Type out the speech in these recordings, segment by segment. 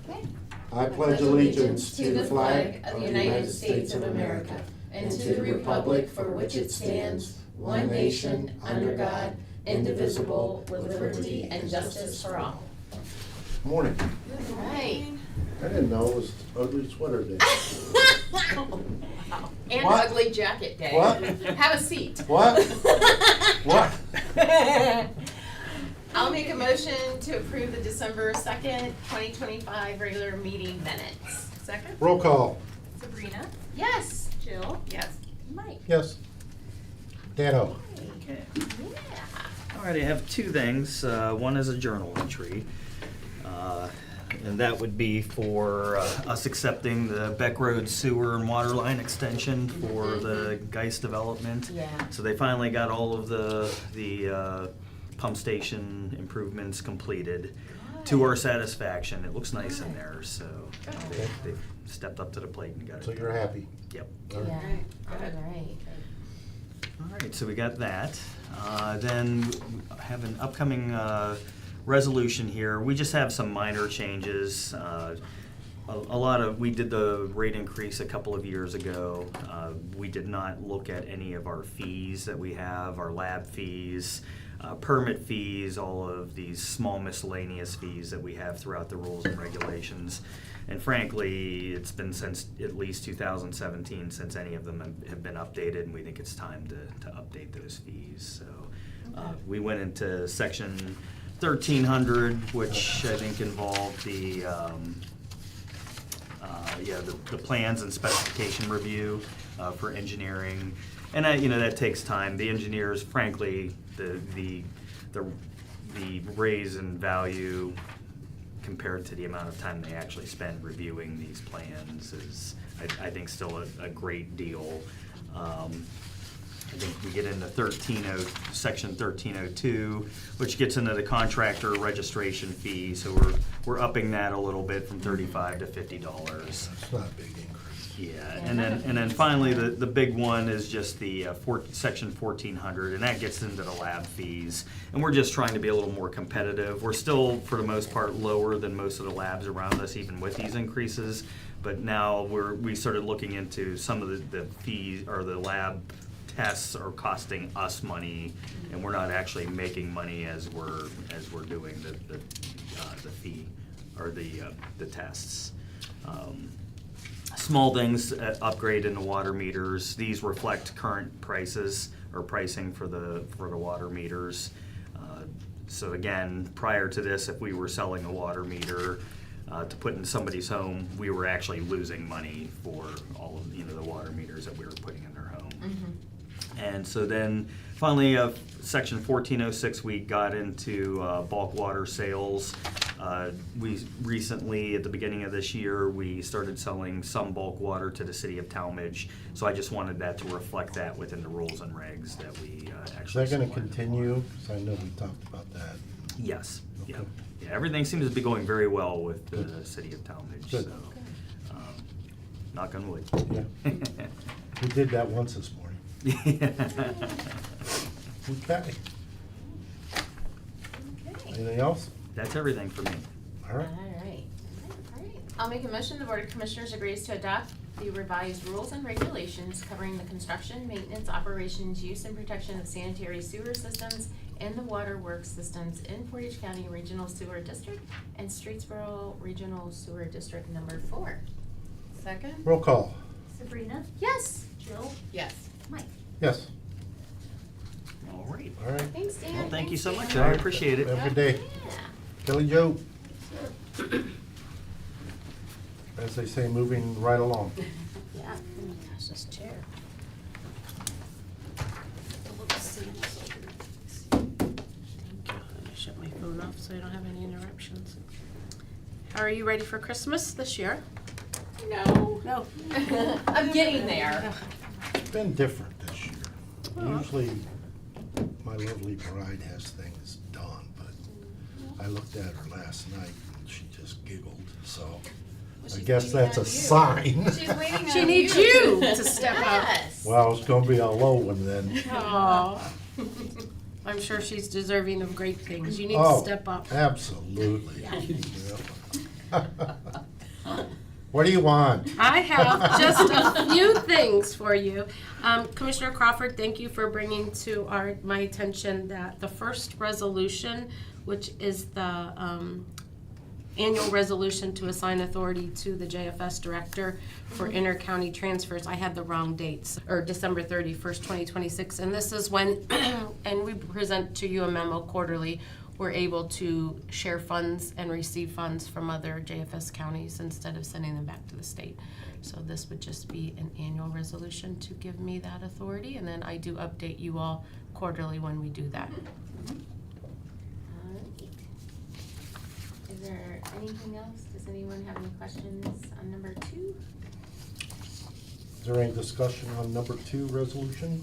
Okay. I pledge allegiance to the flag of the United States of America and to the republic for which it stands, one nation, under God, indivisible, with liberty and justice for all. Morning. All right. I didn't know it was ugly sweater day. And What? ugly jacket day. What? Have a seat. What? What? I'll make a motion to approve the December 2nd, 2025 regular meeting minutes. Second? Roll call. Sabrina, Yes. Jill, Yes. Mike. Yes. Dano. Okay. Yeah. All right, I have two things. One is a journal entry. And that would be for us accepting the Beck Road sewer and water line extension for the Geist development. Yeah. So they finally got all of the pump station improvements completed to our satisfaction. It looks nice in there, so they've stepped up to the plate and got it. So you're happy? Yep. All right. Yeah. All right. All right, so we got that. Then I have an upcoming resolution here. We just have some minor changes. We did the rate increase a couple of years ago. We did not look at any of our fees that we have, our lab fees, permit fees, all of these small miscellaneous fees that we have throughout the rules and regulations. And frankly, it's been since at least 2017 since any of them have been updated, and we think it's time to update those fees. So we went into section 1300, which I think involved the plans and specification review for engineering, and that takes time. The engineers, frankly, the raise in value compared to the amount of time they actually spend reviewing these plans is, I think, still a great deal. I think we get into section 1302, which gets into the contractor registration fee. So we're upping that a little bit from $35 to $50. That's not a big increase. Yeah, and then finally the big one is just the section 1400, and that gets into the lab fees. And we're just trying to be a little more competitive. We're still, for the most part, lower than most of the labs around us, even with these increases. But now we started looking into some of the fees, or the lab tests are costing us money, and we're not actually making money as we're doing the fee or the tests. Small things, upgrade in the water meters. These reflect current prices or pricing for the water meters. So again, prior to this, if we were selling a water meter to put in somebody's home, we were actually losing money for all of the water meters that we were putting in their home. Mm-hmm. And so then finally, section 1406, we got into bulk water sales. We recently, at the beginning of this year, we started selling some bulk water to the city of Talmadge. So I just wanted that to reflect that within the rules and regs that we actually Is that going to supply the continue? water. Because I know we talked about that. Yes. Okay. Yeah, everything seems to be going very well with the city of Talmadge. Good. So, knock on wood. Yeah. We did that once this morning. Yeah. Okay. Okay. Anything else? That's everything for me. All right. All right. I'll make a motion, the Board of Commissioners agrees to adopt the revised rules and regulations covering the construction, maintenance, operations, use, and protection of sanitary sewer systems and the water works systems in Portage County Regional Sewer District and Streetsboro Regional Sewer District Number 4. Second? Roll call. Sabrina, Yes. Jill, Yes. Mike. Yes. All right. All right. Thanks, Dan. Well, thank you so Thanks, much. Dan. I appreciate it. Have a good day. Yeah. Kelly Jo. As they say, moving right along. Yeah. Oh my gosh, this chair. Thank you. I'm gonna shut my phone off so I don't have any interruptions. How are you ready for Christmas this year? No. No. I'm getting there. It's been different this year. Aw. Usually, my lovely bride has things done, but I looked at her last night and she just giggled, so I guess that's a sign. She's waiting on She needs you to step up. Yes. Well, it's gonna be a low one then. Aw. I'm sure she's deserving of great things. You need to Oh, step up. Absolutely. Yeah. Yeah. What do you want? I have just a few things for you. Commissioner Crawford, thank you for bringing to my attention that the first resolution, which is the annual resolution to assign authority to the JFS director for inter-county transfers, I had the wrong dates, or December 31st, 2026. And this is when, and we present to you a memo quarterly, we're able to share funds and receive funds from other JFS counties instead of sending them back to the state. So this would just be an annual resolution to give me that authority, and then I do update you all quarterly when we do that. Is there anything else? Does anyone have any questions on number 2? Is there any discussion on number 2 resolution?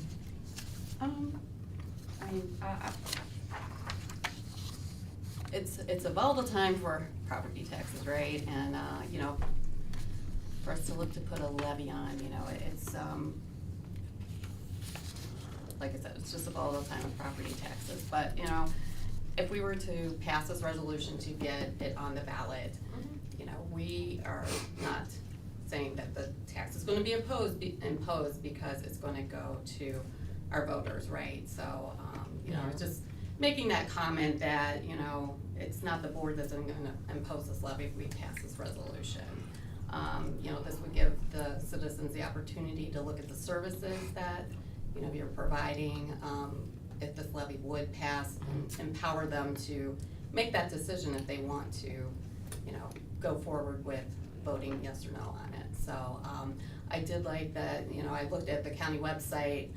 It's a volatile time for property taxes, right? And, for us to look to put a levy on, it's, like I said, it's just a volatile time of property taxes. But, if we were to pass this resolution to get it on the ballot, we are not saying that the tax is gonna be imposed because it's gonna go to our voters, right? So, it's just making that comment that, it's not the board that's gonna impose this levy if we pass this resolution. This would give the citizens the opportunity to look at the services that, you're providing, if this levy would pass, and empower them to make that decision if they want to, go forward with voting yes or no on it. So, I did like that, I looked at the county website,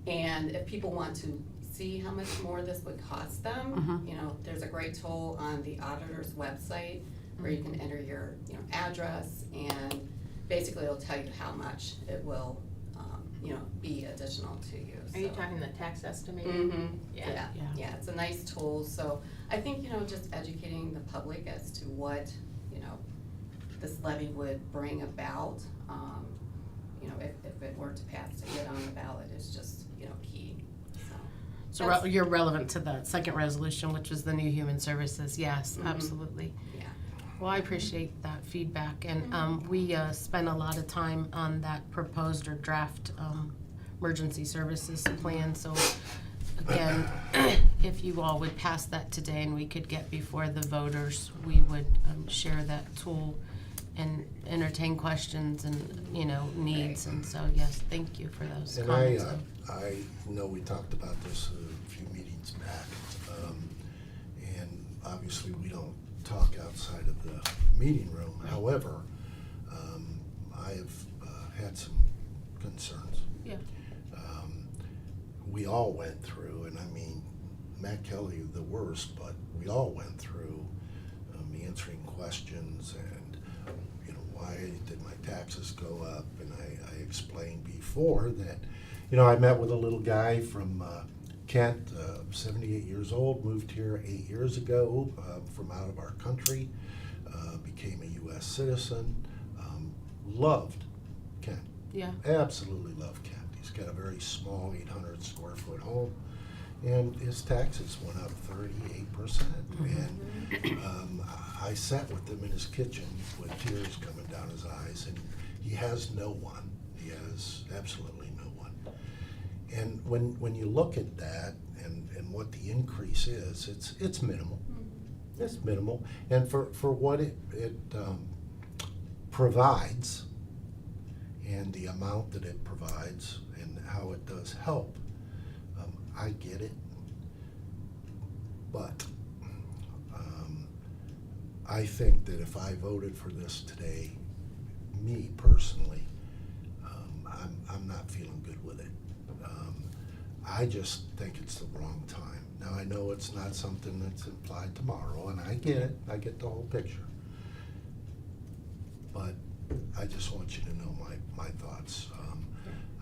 and if people want to see how much more this would cost them, there's a great tool on the auditor's website where you can enter your, address, and basically it'll tell you how much it will, be additional to you. Are you So- talking the tax estimator? Mm-hmm, Yeah. yeah, it's a nice tool, so I think, just educating the public as to what, this levy would bring about, if it were to pass to get on the ballot is just, key, so. So you're relevant to the second resolution, which was the new human services. Yes, Mhm. absolutely. Yeah. Well, I appreciate that feedback, and we spent a lot of time on that proposed or draft emergency services plan. So again, if you all would pass that today and we could get before the voters, we would share that tool and entertain questions and, needs. And so, yes, thank you for those And comments. I know we talked about this a few meetings back, and obviously we don't talk outside of the meeting room. However, I have had some concerns. Yeah. We all went through, and I mean, Matt Kelly the worst, but we all went through answering questions and, why did my taxes go up? And I explained before that, I met with a little guy from Kent, 78 years old, moved here 8 years ago from out of our country, became a U.S. citizen, loved Kent. Yeah. Absolutely loved Kent. He's got a very small 800 square foot home, and his taxes went up 38%. And I sat with him in his kitchen with tears coming down his eyes, and he has no one. He has absolutely no one. And when you look at that and what the increase is, it's minimal. It's minimal. And for what it provides, and the amount that it provides and how it does help, I get it. But I think that if I voted for this today, me personally, I'm not feeling good with it. I just think it's the wrong time. Now, I know it's not something that's implied tomorrow, and I get it. I get the whole picture. But I just want you to know my thoughts.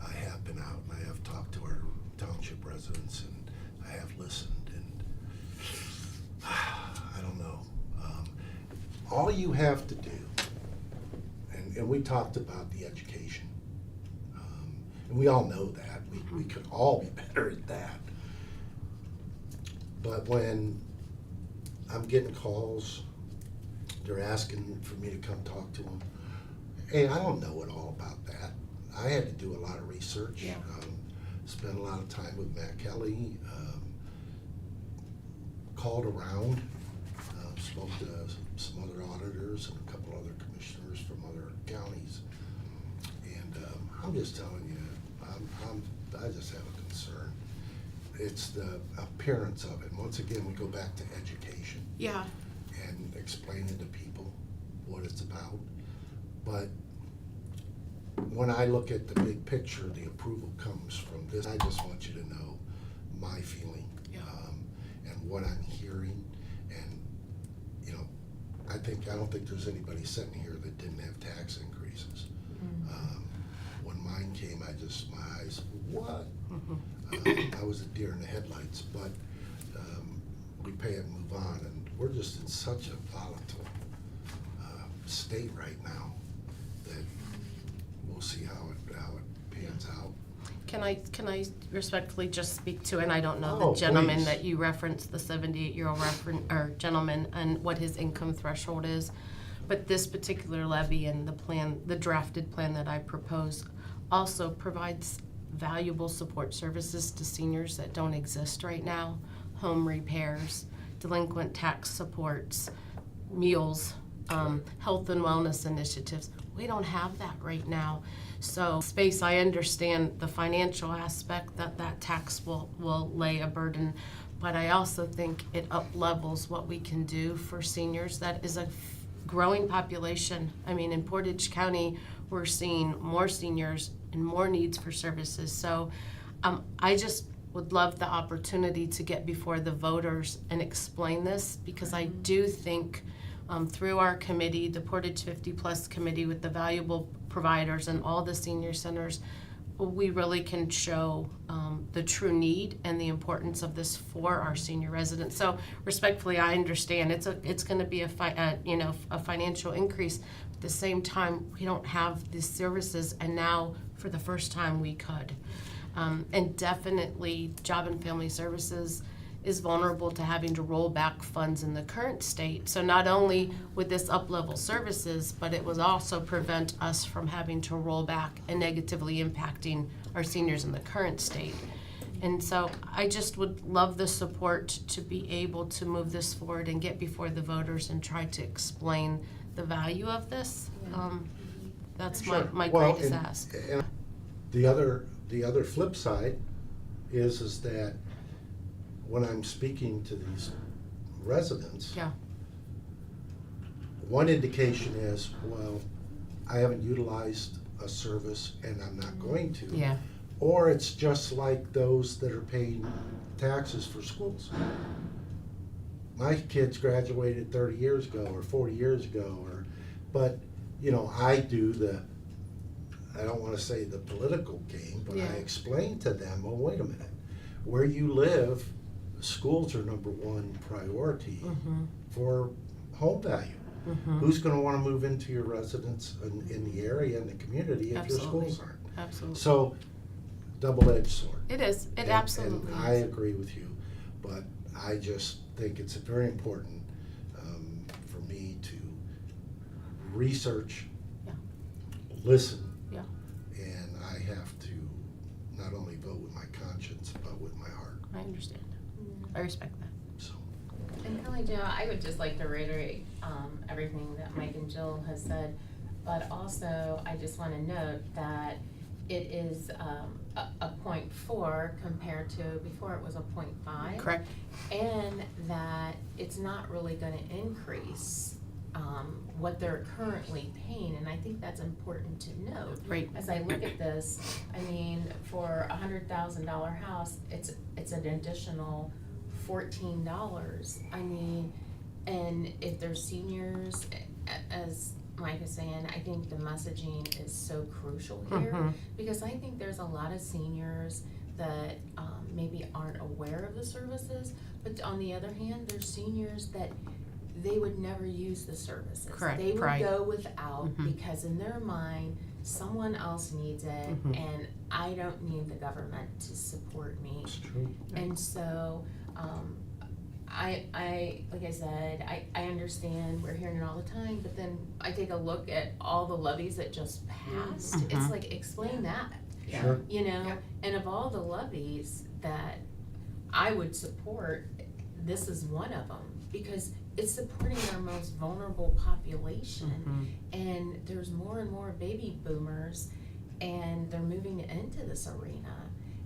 I have been out and I have talked to our township residents, and I have listened, and I don't know. All you have to do, and we talked about the education, and we all know that. We could all be better at that. But when I'm getting calls they're asking for me to come talk to them. Hey, I don't know it all about that. I had to do a lot of research. Yeah. Spent a lot of time with Matt Kelly. Called around. Spoke to some other auditors and a couple other commissioners from other counties. And I'm just telling you, I just have a concern. It's the appearance of it. Once again, we go back to education Yeah. and explaining to people what it's about. But when I look at the big picture, the approval comes from this. I just want you to know my feeling and what I'm hearing. And, you know, I don't think there's anybody sitting here that didn't have tax increases. When mine came, my eyes, what? I was a deer in the headlights, but we pay it and move on. And we're just in such a volatile state right now that we'll see how it pans out. Can I respectfully just speak to, and I don't know Oh, the gentleman please. that you referenced, the 78-year-old gentleman, and what his income threshold is, but this particular levy and the drafted plan that I propose also provides valuable support services to seniors that don't exist right now: home repairs, delinquent tax supports, meals, health and wellness initiatives. We don't have that right now. So space, I understand the financial aspect that tax will lay a burden, but I also think it up-levels what we can do for seniors. That is a growing population. I mean, in Portage County, we're seeing more seniors and more needs for services. So I just would love the opportunity to get before the voters and explain this, because I do think through our committee, the Portage 50 Plus committee with the valuable providers and all the senior centers, we really can show the true need and the importance of this for our senior residents. So respectfully, I understand it's going to be a financial increase. At the same time, we don't have these services, and now for the first time we could. And definitely, Job and Family Services is vulnerable to having to roll back funds in the current state. So not only would this up-level services, but it would also prevent us from having to roll back and negatively impacting our seniors in the current state. And so I just would love the support to be able to move this forward and get before the voters and try to explain the value of this. That's Sure. my Well, greatest and- ask. and the other flip side is that when I'm speaking to these residents, Yeah. one indication is, well, I haven't utilized a service and I'm not going to. Yeah. Or it's just like those that are paying taxes for schools. My kids graduated 30 years ago or 40 years ago, but I do I don't want to say the political game, but Yeah. I explain to them, well, wait a minute, where you live, schools are number one priority for home value. Who's going to want to move into your residence in the area and the community if Absolutely. your schools aren't? Absolutely. So, double-edged sword. It is. It absolutely And I is. agree with you, but I just think it's very important for me to research, Yeah. listen, Yeah. and I have to not only vote with my conscience, but with my heart. I understand. I respect that. So, And Kelly Jo, I would just like to reiterate everything that Mike and Jill has said, but also I just want to note that it is a 0.4 compared to before it was a 0.5. Correct. And that it's not really going to increase what they're currently paying, and I think that's important to note. Right. As I look at this, I mean, for a $100,000 house, it's an additional $14. I mean, and if they're seniors, as Mike is saying, I think the messaging is so crucial here, because I think there's a lot of seniors that maybe aren't aware of the services, but on the other hand, there's seniors that they would never use the services. Correct, They would right. go without because in their mind, someone else needs it, and I don't need the government to support me. it's true. And so, like I said, I understand, we're hearing it all the time, but then I take a look at all the levies that just passed. Mhm. It's like, explain that, Sure. you know? Yep. And of all the levies that I would support, this is one of them, because it's supporting our most vulnerable population. And there's more and more baby boomers, and they're moving into this arena.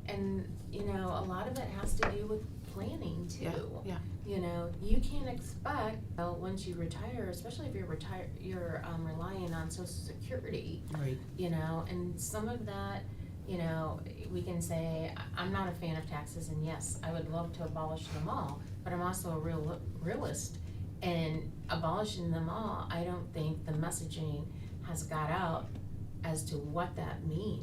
And, you know, a lot of it has to do with planning too. Yeah. You know, you can't expect, well, once you retire, especially if you're relying on Social Security, Right. you know, and some of that, you know, we can say, I'm not a fan of taxes, and yes, I would love to abolish them all, but I'm also a realist. And abolishing them all, I don't think the messaging has got out as to what that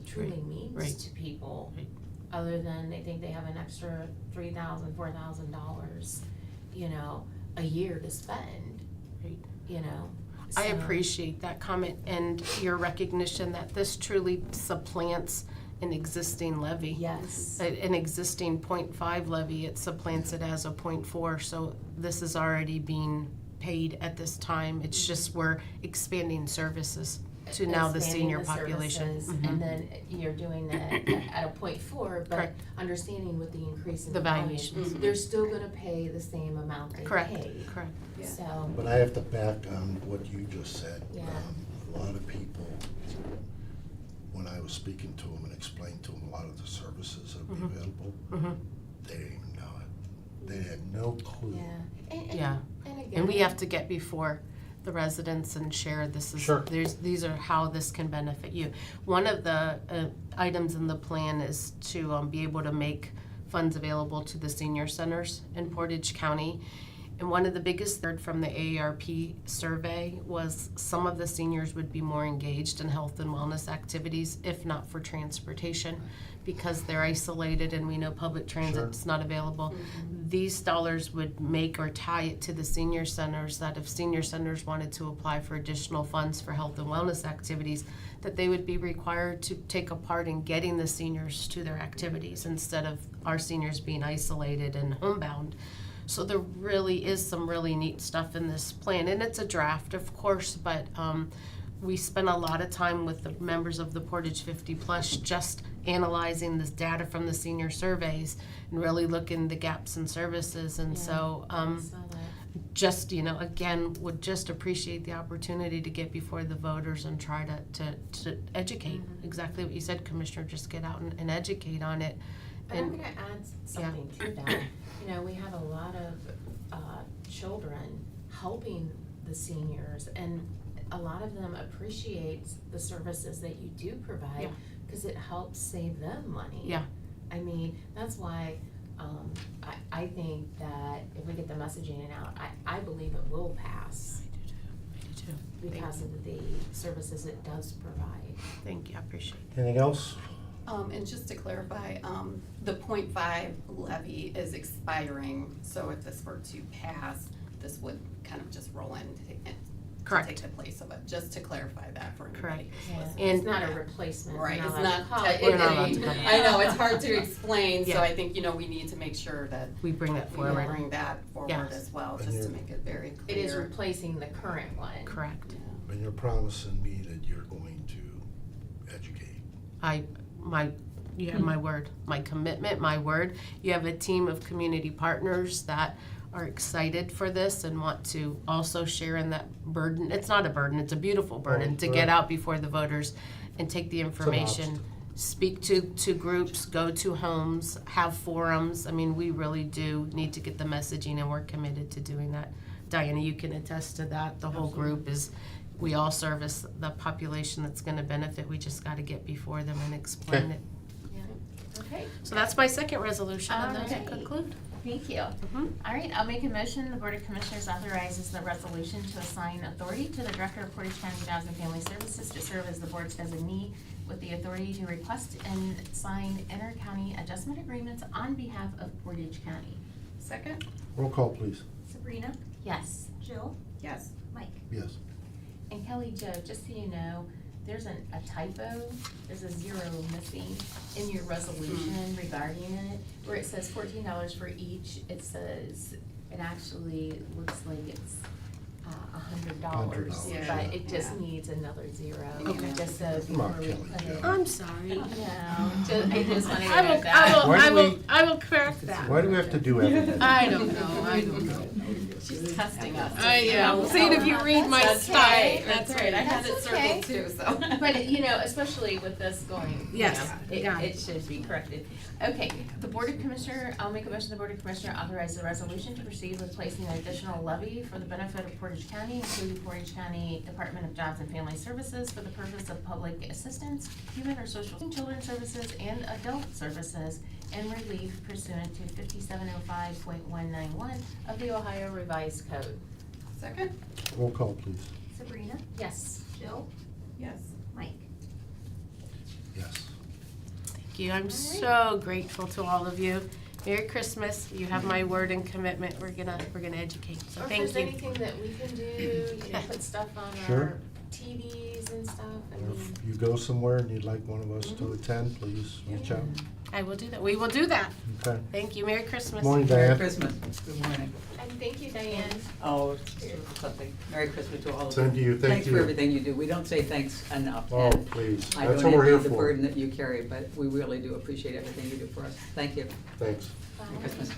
truly means right. to people. Right. Other than they think they have an extra $3,000, $4,000, you know, a year to spend, Right. you know. I So- appreciate that comment and your recognition that this truly supplants an existing levy. Yes. An existing 0.5 levy, it supplants it as a 0.4, so this is already being paid at this time. It's just we're expanding services to now the Expanding senior the population. services, Mhm. And then you're doing that at a 0.4, but Correct. understanding with the increase in The the volume, valuations. they're still gonna pay the same amount they Correct, pay. correct. Yeah. So, But I have to back on what you just said. Yeah. A lot of people, when I was speaking to them and explained to them a lot of the services that would be available, Mhm. they didn't even know it. They had no clue. yeah. And Yeah. And again. And we have to get before the residents and share this is, Sure. these are how this can benefit you. One of the items in the plan is to be able to make funds available to the senior centers in Portage County. And one of the biggest third from the AARP survey was some of the seniors would be more engaged in health and wellness activities, if not for transportation, because they're isolated and we know public transit's not available. These dollars would make or tie it to the senior centers, that if senior centers wanted to apply for additional funds for health and wellness activities, that they would be required to take a part in getting the seniors to their activities instead of our seniors being isolated and homebound. So there really is some really neat stuff in this plan, and it's a draft, of course, but we spent a lot of time with the members of the Portage 50 Plus just analyzing this data from the senior surveys and really looking the gaps in services, and so I saw that. just, you know, again, would just appreciate the opportunity to get before the voters and try to educate. Exactly what you said, Commissioner, just get out and educate on it. And I'm gonna add something to that. You know, we have a lot of children helping the seniors, and a lot of them appreciate the services that you do provide, Yeah. because it helps save them money. Yeah. I mean, that's why I think that if we get the messaging out, I believe it will pass I do too. because of the services it does provide. Thank you, I appreciate it. Anything else? And just to clarify, the 0.5 levy is expiring, so if this were to pass, this would kind of just roll in to Correct. take the place of it, just to clarify that for Correct. anybody who's Yeah. listening. It's not a replacement. We're Right, it's allowed to not, call it. We're not allowed to call it. I know, it's hard to explain, Yeah. so I think, you know, we need to make sure that We bring it we forward. bring that forward Yes. as well, And just to you're- make it very clear. It is replacing the current one. Correct. Yeah. And you're promising me that you're going to educate. You have my word, my commitment, my word. You have a team of community partners that are excited for this and want to also share in that burden. It's not a burden, it's a beautiful burden to get right. out before the voters and take the information, speak to groups, go to homes, have forums. I mean, we really do need to get the messaging, and we're committed to doing that. Diana, you can attest to that. The whole group is, we all service the population that's gonna benefit. We just gotta get before them and explain Okay. it. Okay. So that's my second resolution, and those Alright. conclude. Thank you. All right, I'll make a motion, the Board of Commissioners authorizes the resolution to assign authority to the Director of Portage County Jobs and Family Services to serve as the board's designee with the authority to request and sign inter-county adjustment agreements on behalf of Portage County. Second? Roll call, please. Sabrina, Yes. Jill, Yes. Mike. Yes. And Kelly Jo, just so you know, there's a typo, there's a 0 missing in your resolution regarding it, where it says $14 for each, it says It actually looks like it's $100, $100. but it just Yeah. needs another zero. Okay. Just so Come on, before we Kelly. put it. I'm sorry. No, I just wanted to I will, note that. Why do we- I will correct that. Why do we have to do everything? I don't know. She's testing us. Yeah, seeing if you read my That's style. okay. That's right, I had it That's okay. circled too, so. But, you know, especially with this going, you Yes, know, got it should be corrected. Okay, the Board of Commissioner, I'll make a motion, the Board of Commissioner authorize the resolution to proceed with placing an additional levy for the benefit of Portage County, including Portage County Department of Jobs and Family Services for the purpose of public assistance, human or social children's services, and adult services, and relief pursuant to 5705.191 of the Ohio Revised Code. Second? Roll call, please. Sabrina? Yes. Jill? Yes. Mike? Yes. Thank you. I'm so grateful to all of you. Merry Christmas. You have my word and commitment. We're gonna educate. So Or if thank there's you. anything that we can do, you know, put stuff on Sure. our TVs and stuff, I Or mean. if you go somewhere and you'd like one of us to attend, please reach out. I will do that. We will do that. Okay. Thank you. Merry Christmas. Morning, Merry Diane. Christmas. Good morning. And thank you, Diane. Oh, something. Merry Christmas to all of you. Same to you. Thank Thanks you. for everything you do. We don't say thanks enough. Oh, and please. I That's don't what we're here envy the for. burden that you carry, but we really do appreciate everything you do for us. Thank you. Thanks. Merry Christmas.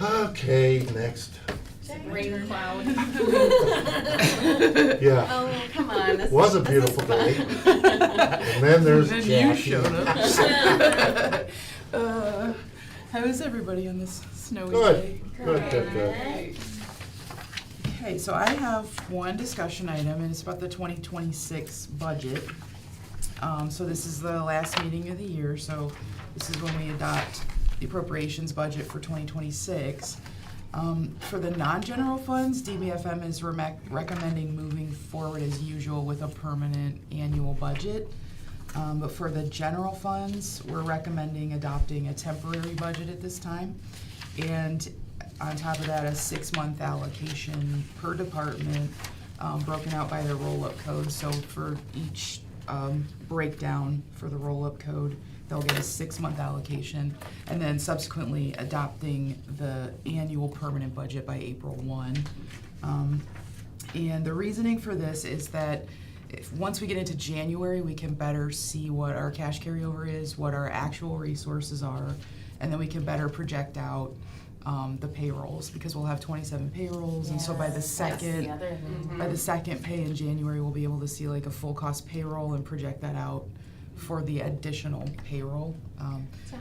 Okay, next. Rain cloud. Yeah. Oh, come on. This Was a this beautiful fun. day. And then there's Jackie. How is everybody on this snowy Good, day? good. Okay, so I have one discussion item, and it's about the 2026 budget. So this is the last meeting of the year, so this is when we adopt the appropriations budget for 2026. For the non-general funds, DBFM is recommending moving forward as usual with a permanent annual budget. But for the general funds, we're recommending adopting a temporary budget at this time. And on top of that, a 6-month allocation per department, broken out by their roll-up code. So for each breakdown for the roll-up code, they'll get a 6-month allocation, and then subsequently adopting the annual permanent budget by April 1. And the reasoning for this is that once we get into January, we can better see what our cash carryover is, what our actual resources are, and then we can better project out the payrolls, because we'll have 27 payrolls, and so by the Yes, that's second, the other thing. by the second pay in January, we'll be able to see like a full cost payroll and project that out for the additional payroll. So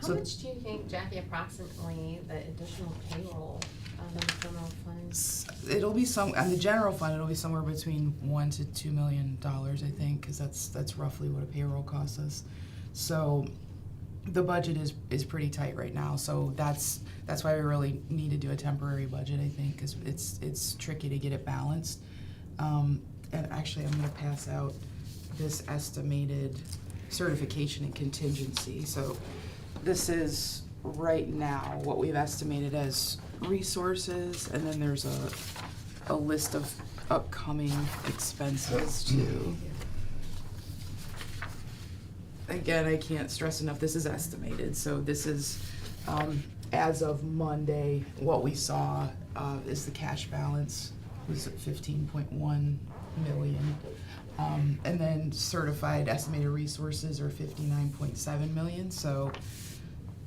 how much do you think, Jackie, approximately the additional payroll out of the general funds? It'll be on the general fund, it'll be somewhere between $1 to $2 million, I think, because that's roughly what a payroll costs us. So the budget is pretty tight right now, so that's why we really need to do a temporary budget, I think, because it's tricky to get it balanced. And actually, I'm gonna pass out this estimated certification and contingency. So this is right now what we've estimated as resources, and then there's a list of upcoming expenses too. Again, I can't stress enough, this is estimated, so this is, as of Monday, what we saw, is the cash balance was at 15.1 million. And then certified estimated resources are 59.7 million, so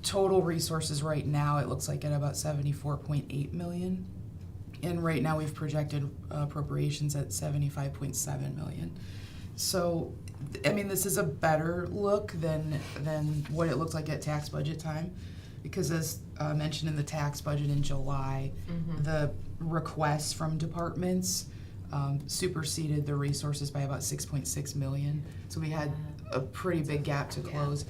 total resources right now, it looks like at about 74.8 million. And right now, we've projected appropriations at 75.7 million. So, I mean, this is a better look than what it looked like at tax budget time, because as mentioned in the tax budget in July, the requests from departments superseded the resources by about 6.6 million. So we had a pretty big gap to close.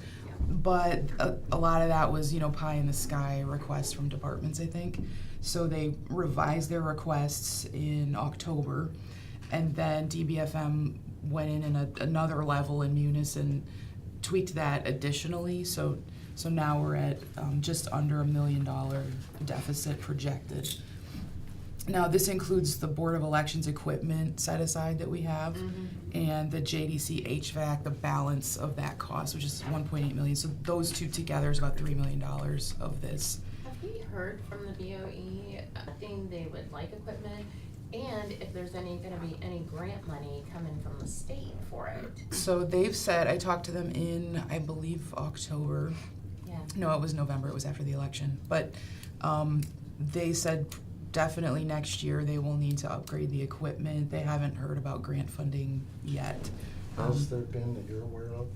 But a lot of that was, pie in the sky requests from departments, I think. So they revised their requests in October, and then DBFM went in another level in Munis and tweaked that additionally. So now we're at just under $1 million deficit projected. Now, this includes the Board of Elections equipment set aside that we have, and the JDC HVAC, the balance of that cost, which is 1.8 million. So those two together is about $3 million of this. we heard from the BOE, thing they would like equipment, and if there's gonna be any grant money coming from the state for it? So they've said, I talked to them in, I believe, October. Yeah. No, it was November, it was after the election. But they said definitely next year they will need to upgrade the equipment. They haven't heard about grant funding yet. Has there been that you're aware of?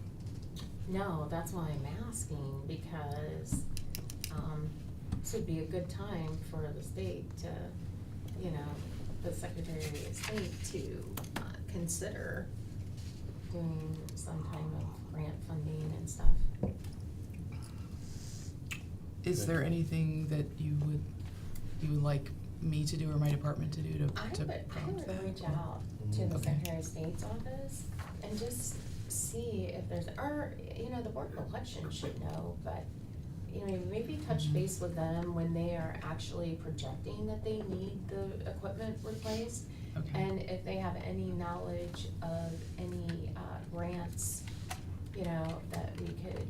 No, that's why I'm asking, because, this would be a good time for the state to, you know, the Secretary of State to consider doing some kind of grant funding and stuff. Is there anything that you would like me to do or my department to do I to would prompt that? reach out to the Okay. Secretary of State's office and just see if there's, or, you know, the Board of Elections should know, but, you know, maybe touch Mhm. base with them when they are actually projecting that they need the equipment replaced. Okay. And if they have any knowledge of any grants, you know, that we could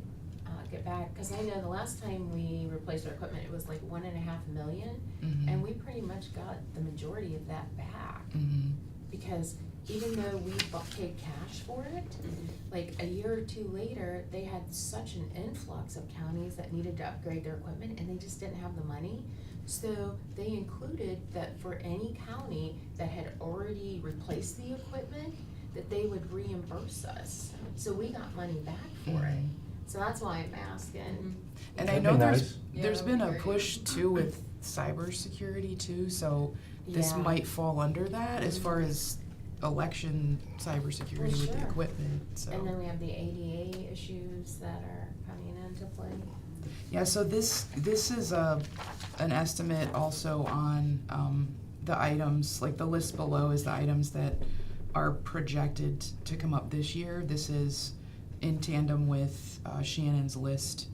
get back. Cause I know the last time we replaced our equipment, it was like $1.5 million. Mhm. And we pretty much got the majority of that back. Mhm. Because even though we paid cash for it, like a year or two later, they had such an influx of counties that needed to upgrade their equipment and they just didn't have the money. So they included that for any county that had already replaced the equipment, that they would reimburse us. So we got money back for it. Mhm. So that's why I'm asking. And I That'd know be there's nice. Yeah, there's that been would a be great. push too with cybersecurity too, so this Yeah. might fall under that as far as election cybersecurity Well, with the sure. equipment, so. And then we have the ADA issues that are coming into play. Yeah, so this is an estimate also on the items, like the list below is the items that are projected to come up this year. This is in tandem with Shannon's list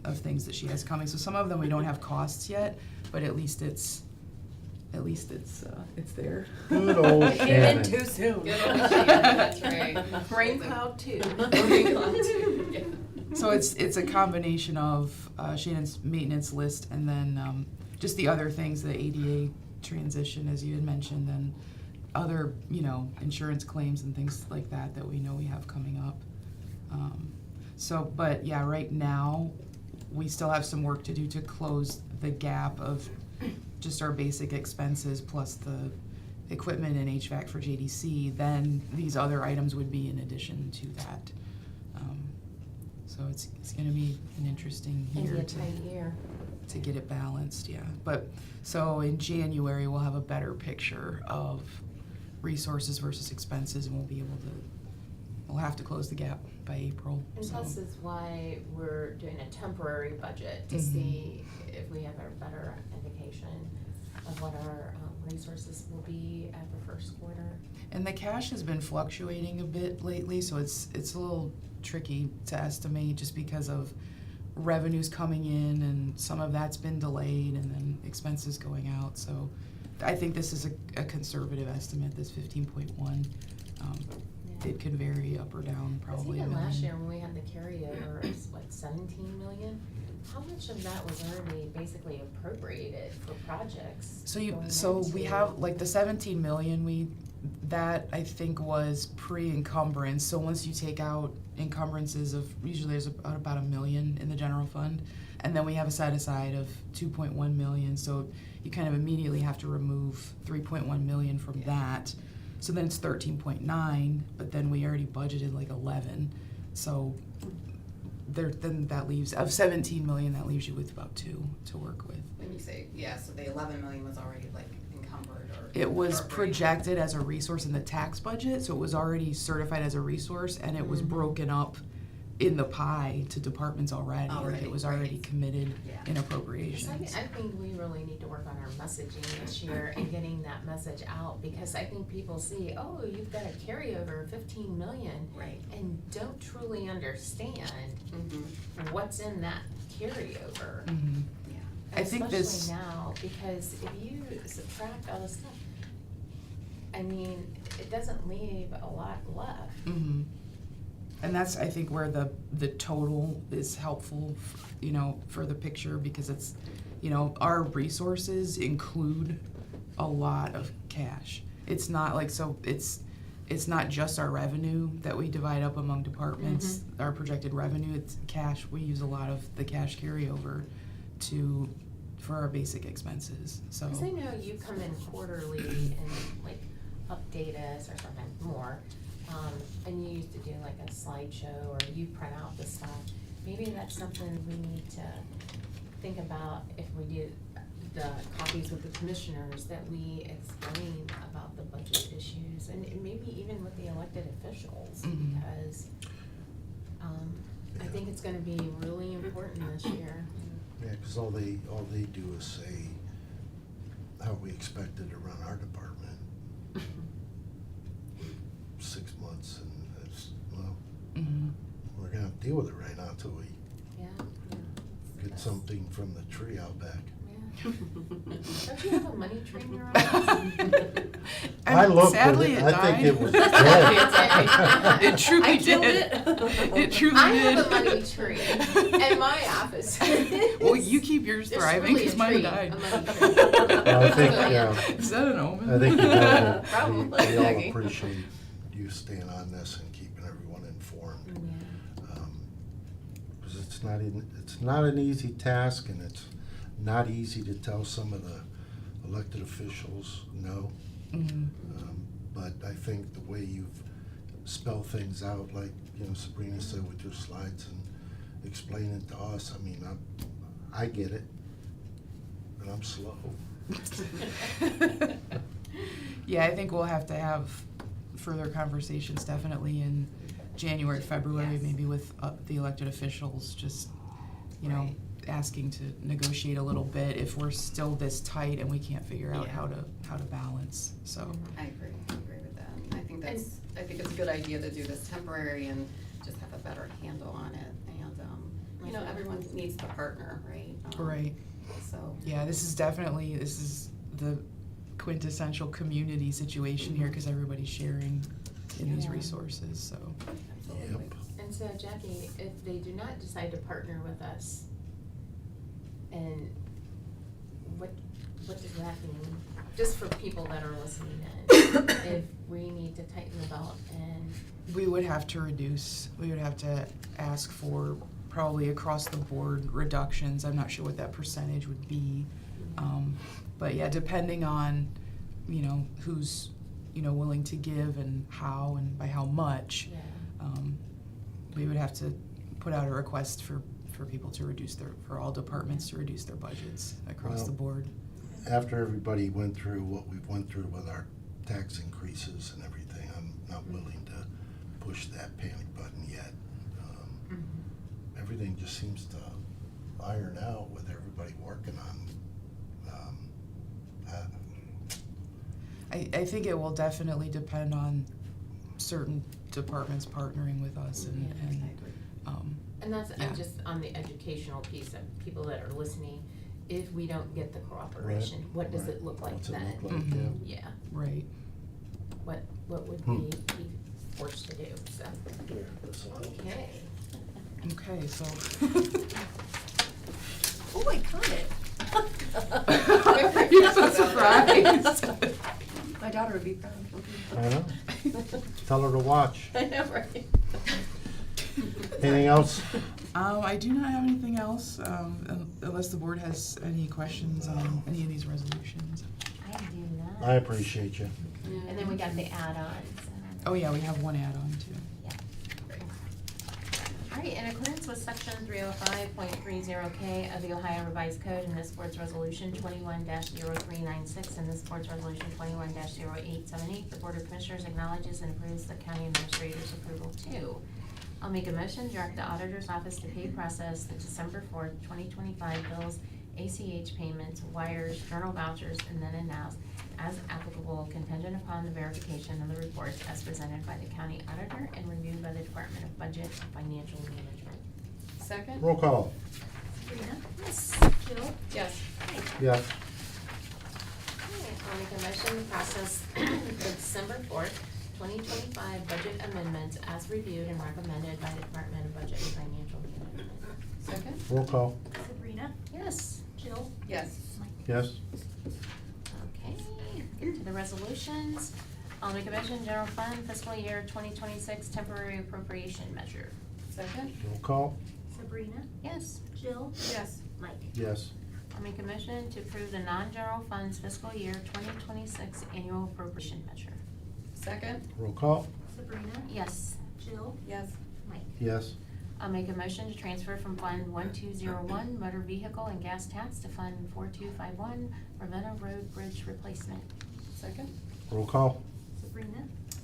of things that she has coming. So some of them we don't have costs yet, but at least it's there. Good old It came in Shannon. too soon. Good old Shannon, that's right. Rain cloud too. Rain cloud too, yeah. So it's a combination of Shannon's maintenance list and then just the other things, the ADA transition, as you had mentioned, and other, you know, insurance claims and things like that that we know we have coming up. So, but yeah, right now, we still have some work to do to close the gap of just our basic expenses plus the equipment and HVAC for JDC. Then these other items would be in addition to that. So it's gonna be an interesting Maybe year a tight year. to get it balanced, yeah. But, so in January, we'll have a better picture of resources versus expenses, and we'll have to close the gap by April, And so. plus is why we're doing a temporary budget to Mhm. see if we have a better indication of what our resources will be at the first quarter. And the cash has been fluctuating a bit lately, so it's a little tricky to estimate just because of revenues coming in and some of that's been delayed and then expenses going out, so I think this is a conservative estimate, this 15.1. Yeah. It could vary up or down, Because probably a even last million. year when we had the carryover, it was what, 17 million? How much of that was already basically appropriated for projects? So we going have, into- like, the 17 million, that I think was pre-encumbrance, so once you take out encumbrances of, usually there's about $1 million in the general fund, and then we have a set aside of 2.1 million, so you kind of immediately have to remove 3.1 million from that, so then it's 13.9, but then we already budgeted like 11, so then that leaves, of 17 million, that leaves you with about 2 to work with. When you say, yeah, so the 11 million was already like encumbered or. It was appropriated. projected as a resource in the tax budget, so it was already certified as a resource, and it was Mhm. broken up in the pie to departments already. Like, Already, it was already right. committed Yeah. in So appropriations. I think we really need to work on our messaging this year and getting that message out, because I think people see, oh, you've got a carryover of 15 million, Right. and don't truly understand Mm-hmm. what's in that carryover. Mhm. Yeah. I think this- Especially now, because if you subtract all this stuff, I mean, it doesn't leave a lot left. Mhm. And that's, I think, where the total is helpful, you know, for the picture, because it's you know, our resources include a lot of cash. It's not like, so it's not just our revenue that we divide up among departments, our projected revenue, it's cash. We use a lot of the cash carryover for our basic expenses, so. Because I know you come in quarterly and like update us or something more. And you used to do like a slideshow or you print out the stuff. Maybe that's something we need to think about if we do the copies with the commissioners, that we explain about the budget issues and maybe even with the elected officials, because I think it's gonna be really important this year. Yeah, because all they do is say how we expected to run our department. 6 months, and it's, well, we're gonna have to deal with it right now till we get something from the tree out back. Don't you have a money tree in your office? I looked at sadly it, it I think died. it was dead. It truly I killed did. it. It truly I did. have a money tree in my office. Well, you keep yours There's thriving, really a because mine tree, died. a money tree. Well, I think, yeah, Is that an omen? I think you gotta, Probably, we all Maggie. appreciate you staying on this and keeping everyone informed. Because it's not an easy task, and it's not easy to tell some of the elected officials no. But I think the way you've spelled things out, like, you know, Sabrina said with your slides and explain it to us, I mean, I get it, but I'm slow. Yeah, I think we'll have to have further conversations definitely in January, February, Yes. maybe with the elected officials, just, you know, Right. asking to negotiate a little bit if we're still this tight and we can't figure out Yeah. how to balance, so. I agree with that. I think I think it's a good idea to do this temporary and just have a better handle on it, and, you know, everyone needs to partner, right? Right. So. Yeah, this is the quintessential community situation here, because everybody's sharing in these Yeah. resources, so. Absolutely. Yep. And so Jackie, if they do not decide to partner with us, and what does that mean? Just for people that are listening in, if we need to tighten the belt and, We would have to ask for probably across the board reductions. I'm not sure what that percentage would be. But yeah, depending on, you know, who's, you know, willing to give and how and by how much, we would have to put out a request for people to for all departments to reduce their budgets across the board. After everybody went through what we've went through with our tax increases and everything, I'm not willing to push that panic button yet. Everything just seems to iron out with everybody working on. I think it will definitely depend on certain departments partnering with us and and that's, Yeah. just on the educational piece of people that are listening, if we don't get the cooperation, what does it look like What's it then? look like, Mhm. Yeah, right. what would we be forced to do, so, Yeah, that's all. okay. Okay, so. Oh, I caught it. You're so surprised. My daughter would be proud. I know. Tell her to watch. I know, right? Anything else? I do not have anything else, unless the board has any questions on any of these resolutions. I do not. I appreciate you. And then we got the add-ons. Oh yeah, we have one add-on too. All right, in accordance with section 305.30K of the Ohio Revised Code and this board's resolution 21-0396 and this board's resolution 21-0878, the Board of Commissioners acknowledges and approves the county administrator's approval too. I'll make a motion, direct the auditor's office to pay process the December 4th, 2025 bills, ACH payments, wires, journal vouchers, and then and nows as applicable, contingent upon the verification of the reports as presented by the county auditor and reviewed by the Department of Budget and Financial Management. Second? Roll call. Sabrina? Yes. Jill? Yes. Yes. Okay, I'll make a motion to process the December 4th, 2025 budget amendments as reviewed and recommended by the Department of Budget and Financial Management. Second? Roll call. Sabrina? Yes. Jill? Yes. Yes. Okay, get to the resolutions. I'll make a motion, general fund fiscal year 2026 temporary appropriation measure. Second? Roll call. Sabrina? Yes. Jill? Yes. Mike? Yes. I'll make a motion to approve the non-general funds fiscal year 2026 annual appropriation measure. Second? Roll call. Sabrina? Yes. Jill? Yes. Mike? Yes. I'll make a motion to transfer from Fund 1201 motor vehicle and gas tax to Fund 4251 Ravenna Road Bridge replacement. Second? Roll call. Sabrina?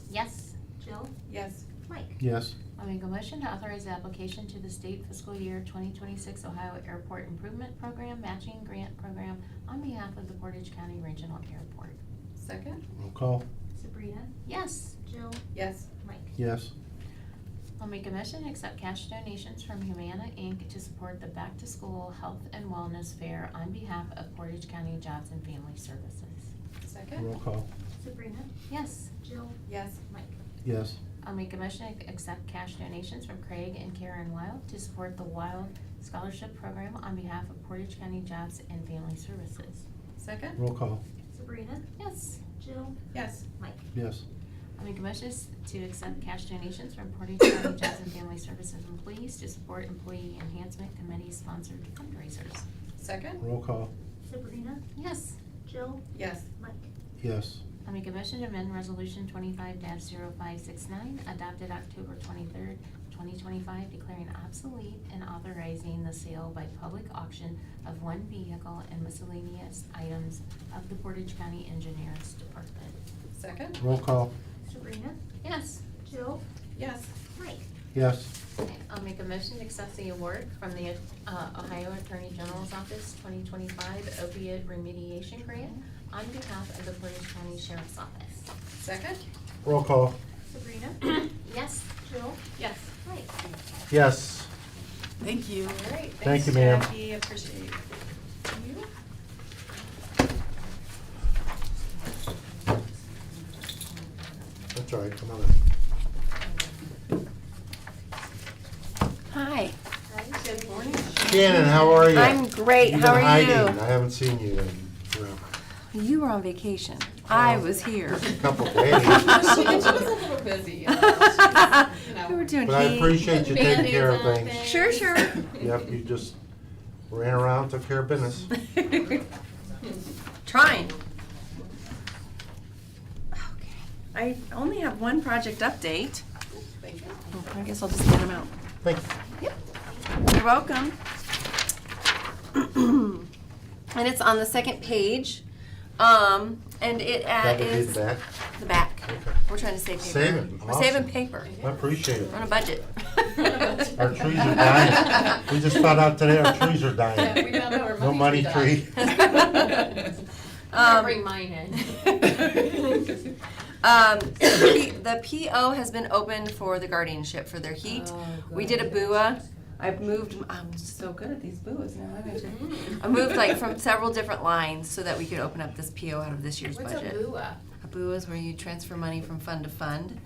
Yes. Jill? Yes. Mike? Yes. I'll make a motion to authorize the application to the state fiscal year 2026 Ohio Airport Improvement Program matching grant program on behalf of the Portage County Regional Airport. Second? Roll call. Sabrina? Yes. Jill? Yes. Mike? Yes. I'll make a motion to accept cash donations from Humana Inc. to support the Back to School Health and Wellness Fair on behalf of Portage County Jobs and Family Services. Second? Roll call. Sabrina? Yes. Jill? Yes. Mike? Yes. I'll make a motion to accept cash donations from Craig and Karen Wild to support the Wild Scholarship Program on behalf of Portage County Jobs and Family Services. Second? Roll call. Sabrina? Yes. Jill? Yes. Mike? Yes. I'll make a motion to accept cash donations from Portage County Jobs and Family Services employees to support Employee Enhancement Committee sponsored fundraisers. Second? Roll call. Sabrina? Yes. Jill? Yes. Mike? Yes. I'll make a motion to amend Resolution 25-0569, adopted October 23rd, 2025, declaring obsolete and authorizing the sale by public auction of one vehicle and miscellaneous items of the Portage County Engineers Department. Second? Roll call. Sabrina? Yes. Jill? Yes. Mike? Yes. Okay, I'll make a motion to accept the award from the Ohio Attorney General's Office 2025 opiate remediation grant on behalf of the Portage County Sheriff's Office. Second? Roll call. Sabrina? Yes. Jill? Yes. Mike? Yes. Thank you. All right. Thank you, Thanks, ma'am. Jackie. Appreciate you. That's all right. Come on in. Hi, Good morning. Shannon, how are you? I'm great. You've How been are hiding. you? I haven't seen you in forever. You were on vacation. I was here. Just a couple days. She was a little busy, you know. We were doing But I heat. appreciate you taking care of Band-Aids on things. Sure, sure. Yep, you just ran around, took care of business. Trying. Okay. I only have one project update. Thank you. I guess I'll just get them out. Thank you. You're welcome. And it's on the second page. And it That would be is the back. the back. Okay. We're trying to save paper. Saving. We're Awesome. saving paper. I appreciate it. We're on a budget. Our trees are dying. We just found out today our trees are Yeah, we dying. found out our No money tree. I'm gonna bring mine in. The PO has been opened for the guardianship for their heat. We did a BUA. I've moved, I'm so good at these BUAs now, haven't I? I moved like from several different lines so that we could open up this PO out of this year's What's budget. a BUA? A BUA is where you transfer money from fund to fund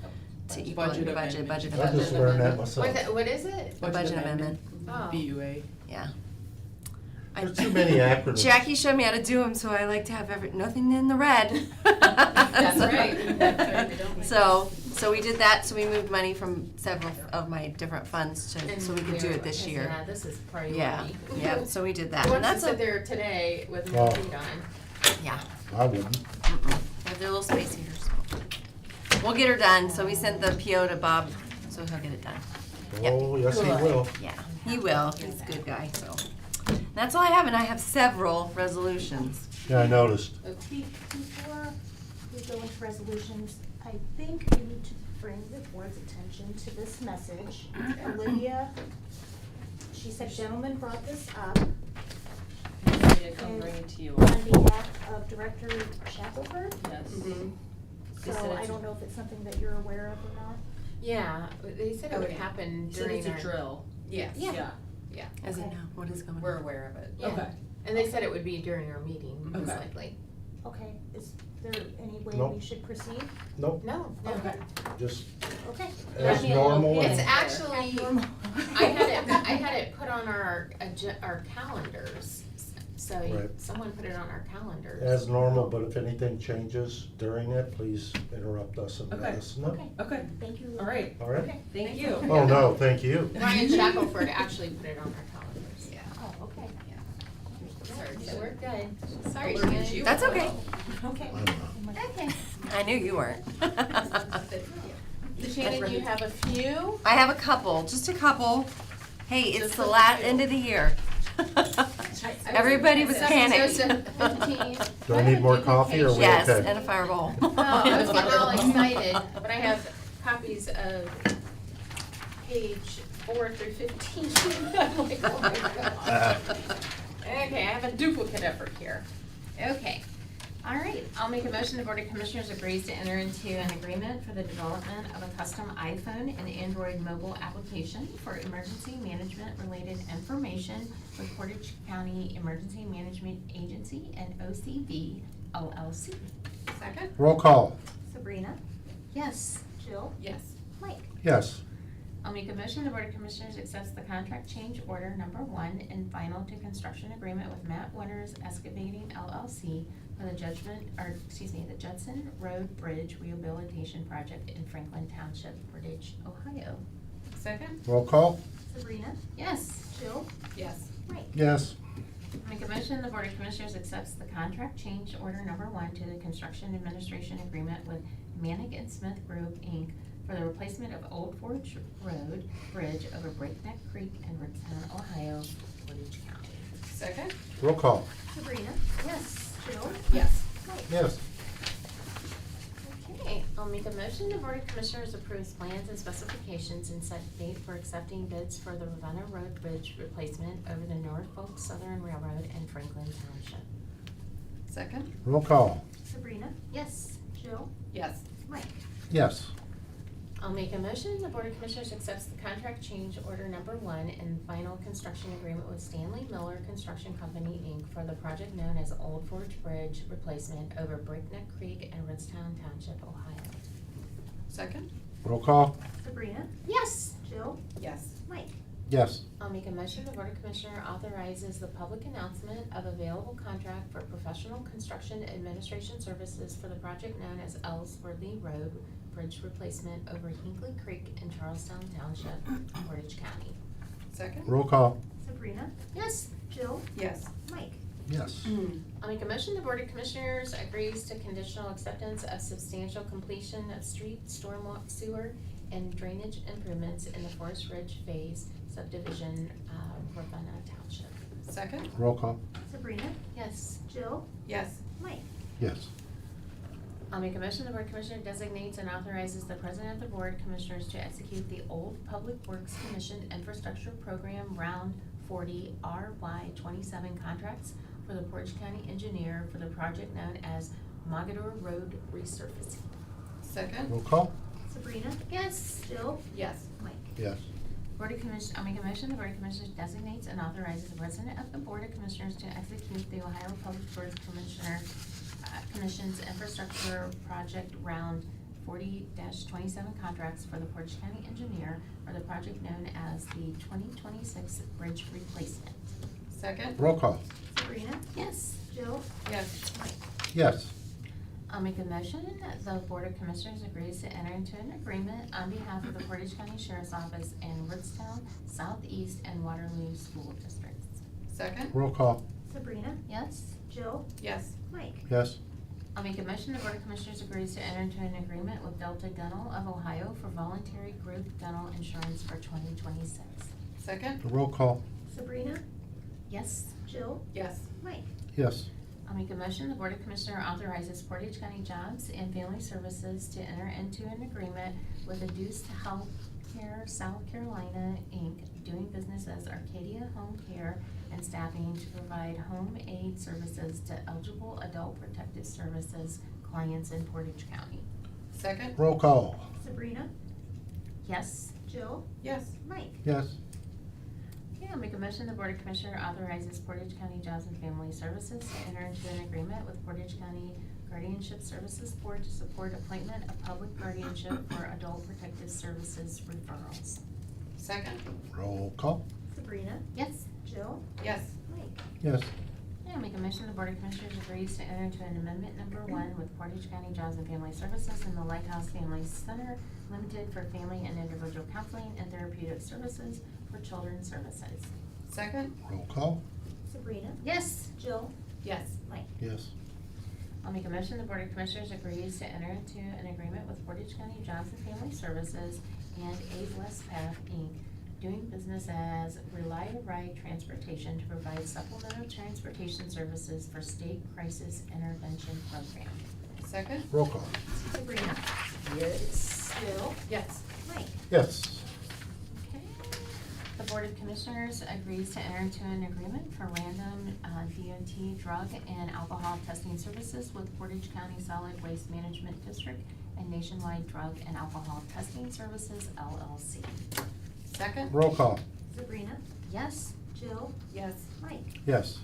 to equal Budget your budget, amendment. budget I just amendment. learned that myself. What is it? A budget amendment, Oh. BUA. yeah. There's too many acronyms. Jackie showed me how to do them, so I like to have nothing in the red. That's right. That's right. We don't like So we did that, so we moved money from several of my different funds to, so we could do it this year. Yeah, this is priority. Yeah, yeah, so we did that. Who And wants to that's sit a, there today with no Oh. heat on? yeah, I wouldn't. they have their little space heaters. We'll get her done, so we sent the PO to Bob, so he'll get it done. Oh, yes, he will. Yeah, he will, he's a good guy, so. That's all I have, and I have several resolutions. Yeah, I noticed. Before we go into resolutions, I think we need to bring the board's attention to this message. Olivia, she said, gentlemen brought this up to come bring it to you. on behalf of Director Shackelford. Yes. Mhm. They So said I it's- don't know if it's something that you're aware of or not. Yeah, they said it would happen So during it's a our. drill. Yes. Yeah. Is it Okay. now? What is going on? We're aware of it. Yeah. Okay. And they said it would be during our meeting, most Okay. likely. Okay, is there any way Nope. we should proceed? Nope, No, Okay, just okay. as normal. It's and- actually, I had it put on our calendars, so Right. someone put it on our calendars. As normal, but if anything changes during it, please interrupt us and let Okay. us know. Okay, Okay, thank you. all right, All right? Okay. thank you. Oh, no, thank you. Ryan Shackelford actually put it on our calendars. Yeah. Oh, okay. So we're good. Sorry, Alerted Shannon. you. That's okay. Okay. I don't know. Okay. I knew you weren't. Shannon, you have a few. I have a couple, just a couple. Hey, it's Just the a few. end of the year. Everybody was panicked. Do I need more coffee or are we Yes, okay? and a fireball. Oh, I was getting all excited, but I have copies of page 4 through 15. I'm like, oh my God. Okay, I have a duplicate effort here. Okay, all right, I'll make a motion, the Board of Commissioners agrees to enter into an agreement for the development of a custom iPhone and Android mobile application for emergency management related information with Portage County Emergency Management Agency and OCV LLC. Second? Roll call. Sabrina, Yes. Jill, Yes. Mike. Yes. I'll make a motion, the Board of Commissioners accepts the contract change order number 1 and final to construction agreement with Matt Winters Excavating LLC for the the Judson Road Bridge Rehabilitation Project in Franklin Township, Portage, Ohio. Second? Roll call. Sabrina, Yes. Jill, Yes. Mike. Yes. Make a motion, the Board of Commissioners accepts the contract change order number 1 to the construction administration agreement with Manick and Smith Group, Inc. for the replacement of Old Forge Road Bridge over Breakneck Creek in Ritztown, Ohio, Portage County. Second? Roll call. Sabrina, Yes. Jill, Yes. Mike. Yes. Okay, I'll make a motion, the Board of Commissioners approves plans and specifications and set date for accepting bids for the Ravenna Road Bridge replacement over the Norfolk Southern Railroad in Franklin Township. Second? Roll call. Sabrina, Yes. Jill, Yes. Mike. Yes. I'll make a motion, the Board of Commissioners accepts the contract change order number 1 and final construction agreement with Stanley Miller Construction Company, Inc. for the project known as Old Forge Bridge replacement over Breakneck Creek in Ritztown Township, Ohio. Second? Roll call. Sabrina, Yes. Jill, Yes. Mike. Yes. I'll make a motion, the Board of Commissioners authorizes the public announcement of available contract for professional construction administration services for the project known as Ellsworthy Road Bridge replacement over Hinkley Creek in Charlestown Township, Portage County. Second? Roll call. Sabrina, Yes. Jill, Yes. Mike. Yes. I'll make a motion, the Board of Commissioners agrees to conditional acceptance of substantial completion of street, storm sewer, and drainage improvements in the Forest Ridge Phase subdivision, Ravenna Township. Second? Roll call. Sabrina, Yes. Jill, Yes. Mike. Yes. I'll make a motion, the Board of Commissioners designates and authorizes the President of the Board of Commissioners to execute the Old Public Works Commission Infrastructure Program Round 40 RY 27 contracts for the Portage County Engineer for the project known as Mogador Road Resurfacing. Second? Roll call. Sabrina, Yes. Jill, Yes. Mike. Yes. Board of Commissioners, I'll make a motion, the Board of Commissioners designates and authorizes the President of the Board of Commissioners to execute the Ohio Public Works Commission's Infrastructure Project Round 40-27 contracts for the Portage County Engineer for the project known as the 2026 Bridge Replacement. Second? Roll call. Sabrina, Yes. Jill, Yes. Mike. Yes. I'll make a motion that the Board of Commissioners agrees to enter into an agreement on behalf of the Portage County Sheriff's Office and Ritztown, Southeast, and Waterloo School Districts. Second? Roll call. Sabrina, Yes. Jill, Yes. Mike. Yes. I'll make a motion, the Board of Commissioners agrees to enter into an agreement with Delta Dental of Ohio for voluntary group dental insurance for 2026. Second? Roll call. Sabrina, Yes. Jill, Yes. Mike. Yes. I'll make a motion, the Board of Commissioners authorizes Portage County Jobs and Family Services to enter into an agreement with Adduced Healthcare South Carolina, Inc., doing business as Arcadia Home Care and Staffing to provide home aid services to eligible adult protective services clients in Portage County. Second? Roll call. Sabrina, Yes. Jill, Yes. Mike. Yes. Okay, I'll make a motion, the Board of Commissioners authorizes Portage County Jobs and Family Services to enter into an agreement with Portage County Guardianship Services Board to support appointment of public guardianship for adult protective services referrals. Second? Roll call. Sabrina, Yes. Jill, Yes. Mike. Yes. Yeah, make a motion, the Board of Commissioners agrees to enter into an amendment number 1 with Portage County Jobs and Family Services and the Lighthouse Family Center Limited for family and individual counseling and therapeutic services for children's services. Second? Roll call. Sabrina? Yes. Jill? Yes. Mike? Yes. I'll make a motion, the Board of Commissioners agrees to enter into an agreement with Portage County Jobs and Family Services and Aid West Path, Inc., doing business as Rely to Ride Transportation to provide supplemental transportation services for State Crisis Intervention Program. Second? Roll call. Sabrina? Yes. Jill? Yes. Mike? Yes. Okay. The Board of Commissioners agrees to enter into an agreement for random DOT drug and alcohol testing services with Portage County Solid Waste Management District and Nationwide Drug and Alcohol Testing Services, LLC. Second? Roll call. Sabrina? Yes. Jill? Yes. Mike? Yes.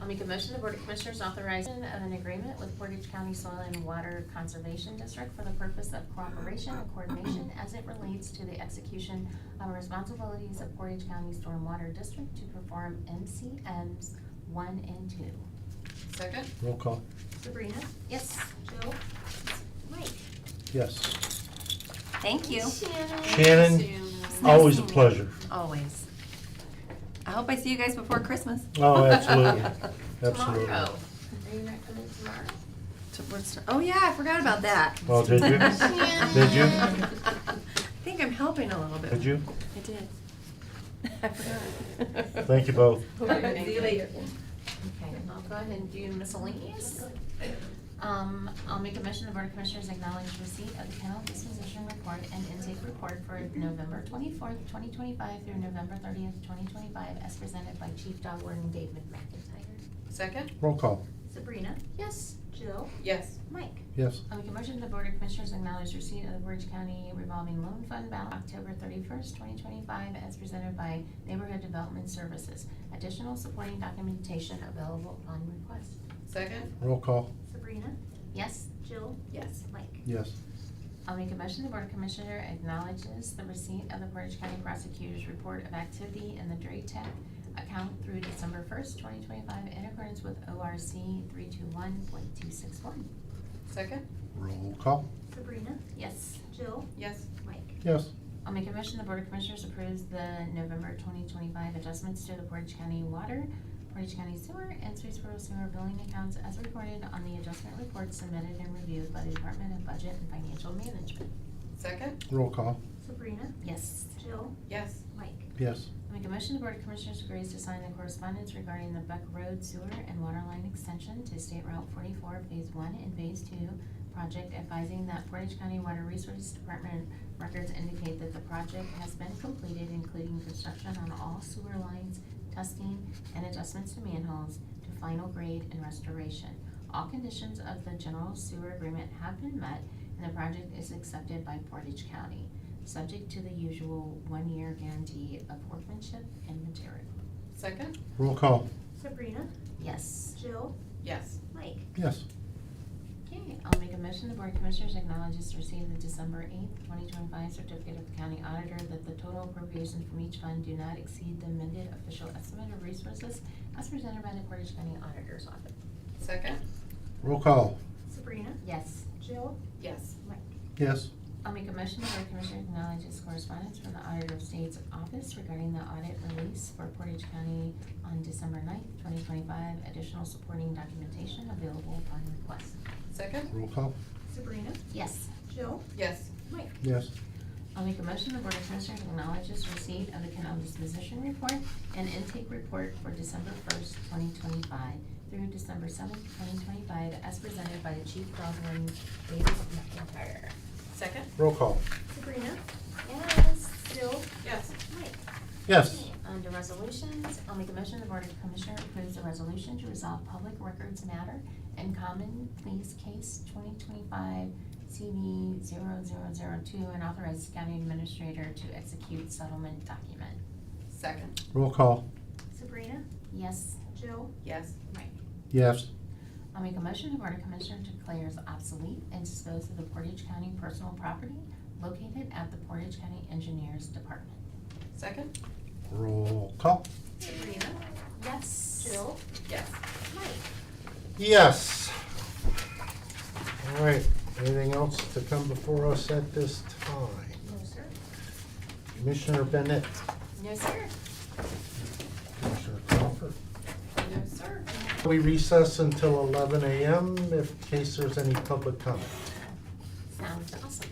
I'll make a motion, the Board of Commissioners authorization of an agreement with Portage County Soil and Water Conservation District for the purpose of cooperation and coordination as it relates to the execution of responsibilities of Portage County Stormwater District to perform MCMs 1 and 2. Second? Roll call. Sabrina? Yes. Jill? Mike? Yes. Thank you. Shannon, always a pleasure. Always. I hope I see you guys before Christmas. Oh, absolutely. Absolutely. Tomorrow. Are you not coming tomorrow? Oh yeah, I forgot about that. Oh, did you? Did you? I think I'm helping a little bit. Did you? I did. I forgot. Thank you both. See you later. Okay, I'll go ahead and do miscellaneous. I'll make a motion, the Board of Commissioners acknowledge receipt of the kennel disposition report and intake report for November 24th, 2025 through November 30th, 2025, as presented by Chief Dog Warden David McIntyre. Second? Roll call. Sabrina? Yes. Jill? Yes. Mike? Yes. I'll make a motion, the Board of Commissioners acknowledge receipt of the Portage County revolving loan fund balance October 31st, 2025, as presented by Neighborhood Development Services. Additional supporting documentation available upon request. Second? Roll call. Sabrina? Yes. Jill? Yes. Mike? Yes. I'll make a motion, the Board of Commissioners acknowledges the receipt of the Portage County Prosecutor's Report of Activity in the DRATEC account through December 1st, 2025, in accordance with ORC 321.261. Second? Roll call. Sabrina? Yes. Jill? Yes. Mike? Yes. I'll make a motion, the Board of Commissioners approves the November 2025 adjustments to the Portage County Water, Portage County Sewer, and Swedesboro Sewer billing accounts as reported on the adjustment report submitted and reviewed by the Department of Budget and Financial Management. Second? Roll call. Sabrina? Yes. Jill? Yes. Mike? Yes. I'll make a motion, the Board of Commissioners agrees to sign the correspondence regarding the Buck Road Sewer and Water Line Extension to State Route 44, Phase 1 and Phase 2 project, advising that Portage County Water Resources Department records indicate that the project has been completed, including construction on all sewer lines, testing, and adjustments to manholes to final grade and restoration. All conditions of the general sewer agreement have been met, and the project is accepted by Portage County, subject to the usual 1-year guarantee of workmanship and material. Second? Roll call. Sabrina? Yes. Jill? Yes. Mike? Yes. Okay, I'll make a motion, the Board of Commissioners acknowledges receipt of the December 8th, 2025 certificate of the county auditor that the total appropriations from each fund do not exceed the amended official estimate of resources as presented by the Portage County Auditor's Office. Second? Roll call. Sabrina? Yes. Jill? Yes. Mike? Yes. I'll make a motion, the Board of Commissioners acknowledges correspondence from the Auditor of State's Office regarding the audit release for Portage County on December 9th, 2025. Additional supporting documentation available upon request. Second? Roll call. Sabrina? Yes. Jill? Yes. Mike? Yes. I'll make a motion, the Board of Commissioners acknowledges receipt of the kennel disposition report and intake report for December 1st, 2025 through December 7th, 2025, as presented by the Chief Dog Warden, David McIntyre. Second? Roll call. Sabrina? Yes. Jill? Yes. Mike? Yes. Under resolutions, I'll make a motion, the Board of Commissioners approves a resolution to resolve public records matter in common pleas case 2025 CV 0002 and authorize county administrator to execute settlement document. Second? Roll call. Sabrina? Yes. Jill? Yes. Mike. Yes. I'll make a motion, the Board of Commissioners declares obsolete and dispose of the Portage County personal property located at the Portage County Engineers Department. Second? Roll call. Sabrina? Yes. Jill? Yes. Yes. All right, anything else to come before us at this time? No, sir. Commissioner Bennett, No, sir. Commissioner Crawford. No, sir. We recess until 11 a.m. in case there's any public comment. Sounds awesome.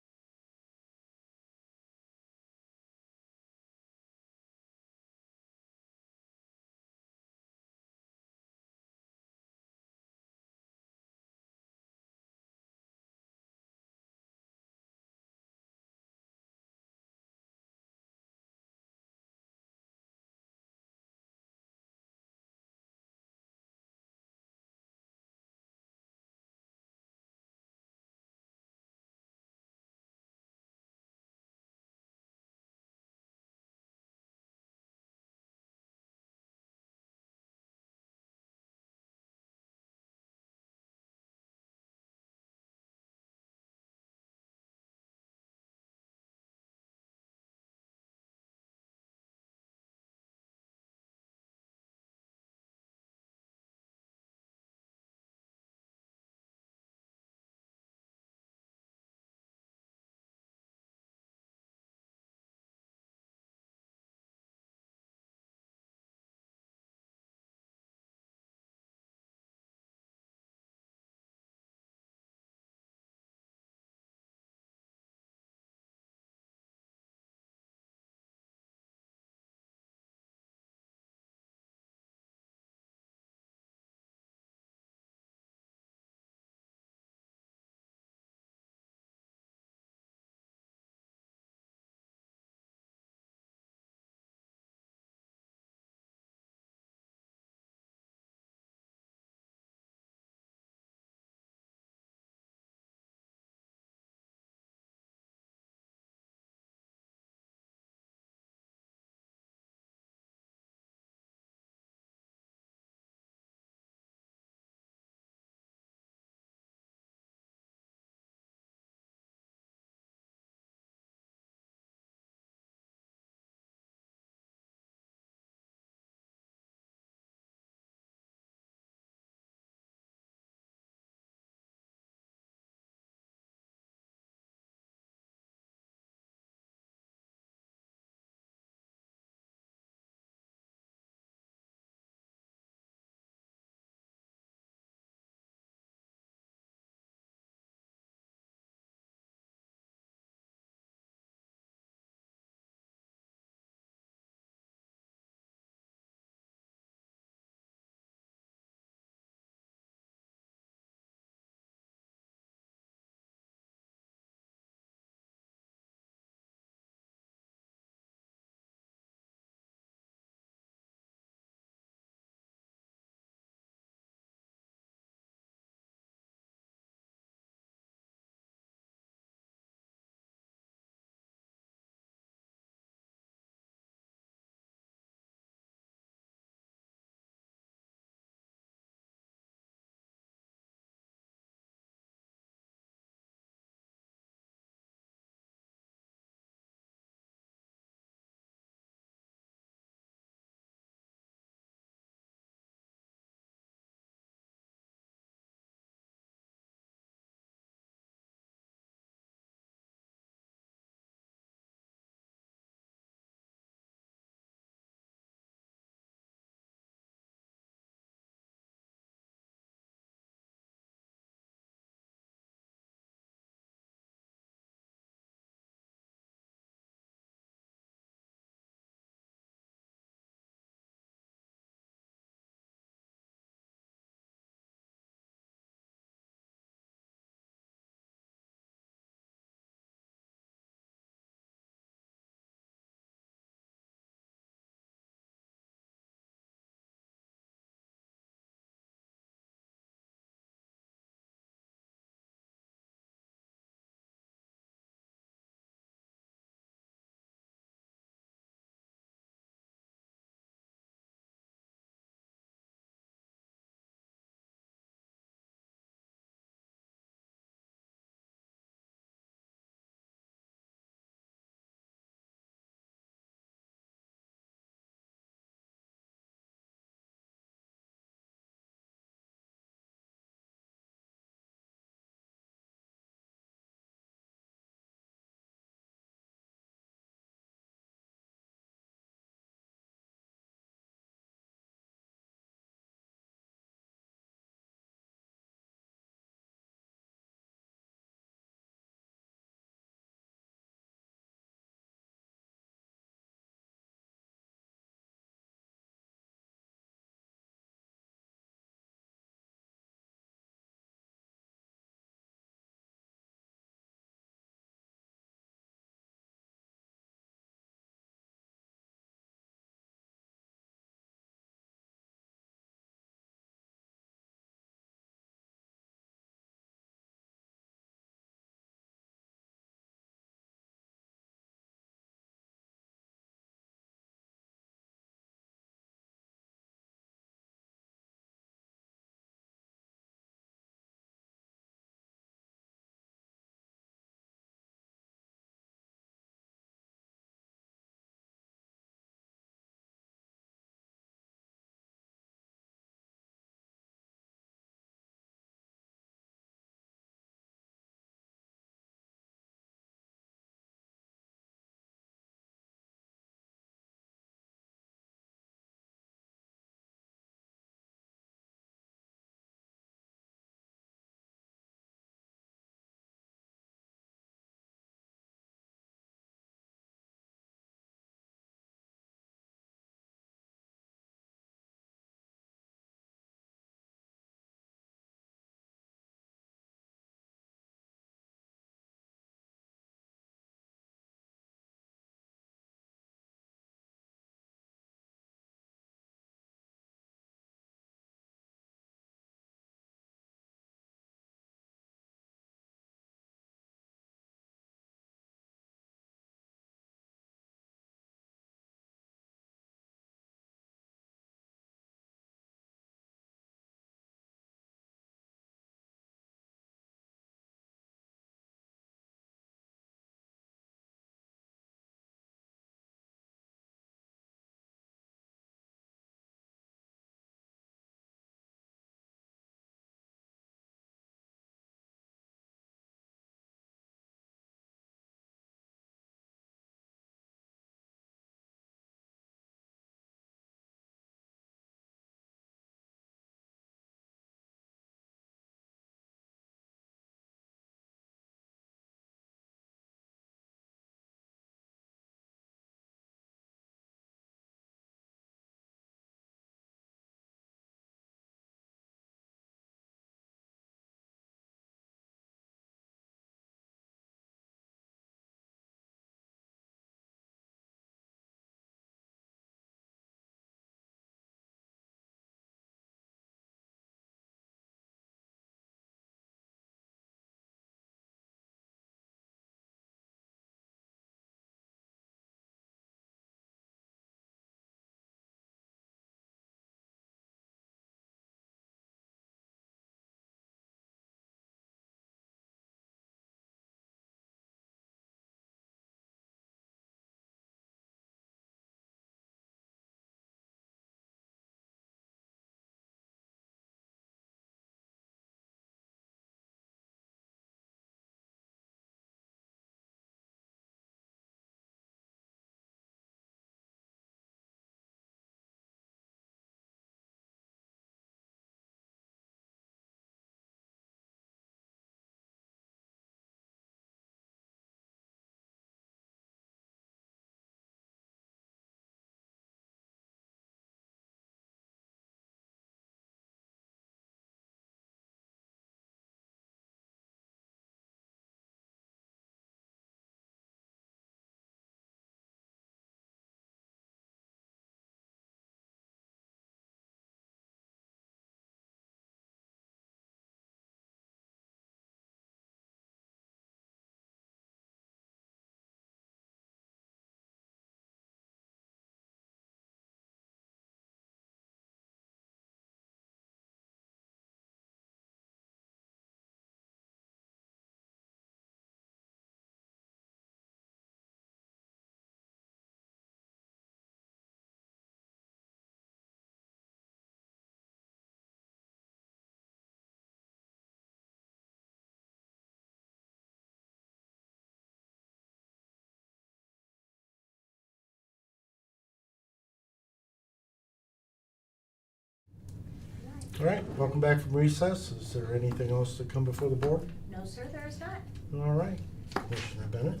All right, welcome back from recess. Is there anything else to come before the board? No, sir, there is not. All right, Commissioner Bennett.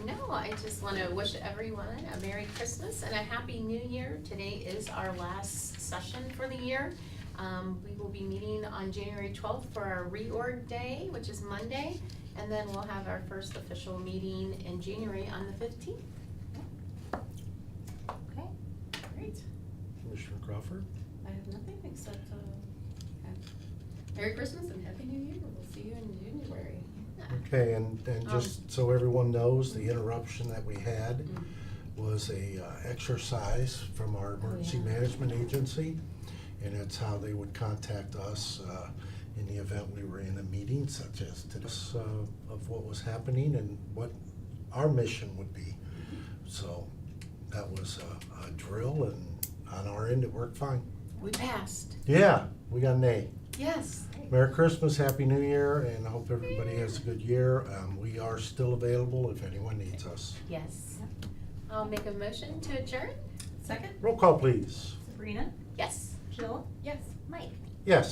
No, I just want to wish everyone a Merry Christmas and a Happy New Year. Today is our last session for the year. We will be meeting on January 12th for our reorg day, which is Monday, and then we'll have our first official meeting in January on the 15th. Okay. Great. Commissioner Crawford. I have nothing except, Merry Christmas and Happy New Year. We'll see you in January. Okay, and just so everyone knows, the interruption that we had was a exercise from our emergency management agency, and it's how they would contact us in the event we were in a meeting such as this of what was happening and what our mission would be. So that was a drill, and on our end it worked fine. We passed. Yeah, we got an A. Yes. Merry Christmas, Happy New Year, and I hope everybody has a good year. We are still available if anyone needs us. Yes. I'll make a motion to adjourn. Second? Roll call, please. Sabrina, Yes. Jill, Yes. Mike. Yes.